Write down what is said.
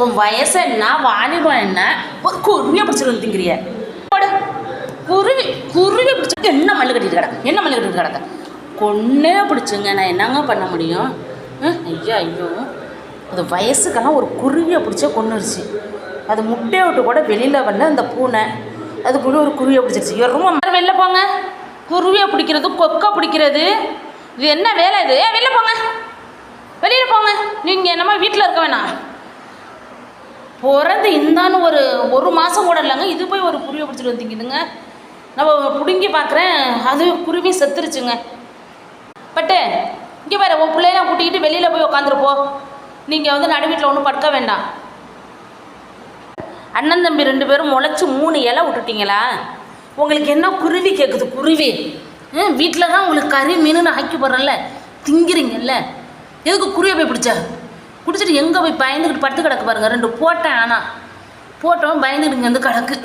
உன் வயசு என்ன வாலிபம் என்ன ஒரு குருவியை பிடிச்சிட்டு வந்துங்கிறிய குருவி குருவி பிடிச்சிட்டு என்ன மல்லு கட்டிட்டு கிடக்கு என்ன மல்லு கட்டிட்டு கிடக்க கொன்னே பிடிச்சுங்க நான் என்னங்க பண்ண முடியும் ஐயோ ஐயோ அது வயசுக்கெல்லாம் ஒரு குருவியை பிடிச்சே கொன்னுருச்சு அது முட்டையை விட்டு கூட வெளியில் வரல அந்த பூனை அதுக்குள்ளே ஒரு குருவியை பிடிச்சிருச்சு ரொம்ப வெளில போங்க குருவியை பிடிக்கிறது கொக்கை பிடிக்கிறது இது என்ன வேலை இது வெளில போங்க வெளியில் போங்க நீங்கள் என்னமோ வீட்டில் இருக்க வேணாம் பிறந்து இந்தான்னு ஒரு மாதம் கூட இல்லைங்க இது போய் ஒரு குருவியை பிடிச்சிட்டு வந்தீங்கதுங்க நம்ம பிடுங்கி பார்க்குறேன் அது குருவி செத்துருச்சுங்க பட்டு இங்கே பாரு உன் பிள்ளையெல்லாம் கூட்டிக்கிட்டு வெளியில் போய் உட்காந்துருப்போ நீங்கள் வந்து நடு வீட்டில் ஒன்றும் படுக்க வேண்டாம் அண்ணன் தம்பி 2 பேரும் முளைச்சி 3 இலை விட்டுட்டிங்களா உங்களுக்கு என்ன குருவி கேட்குது குருவி வீட்டில் தான் உங்களுக்கு கறி மீனுன்னு ஆக்கி போடுறேன்ல திங்கிறீங்கல்ல எதுக்கு குருவியை போய் பிடிச்சா பிடிச்சிட்டு எங்கே போய் பயந்துக்கிட்டு படுத்து கிடக்கு பாருங்கள் 2 போட்டேன் ஆனால் போட்டவன் பயந்துக்கிட்டு இங்கே வந்து கிடக்கு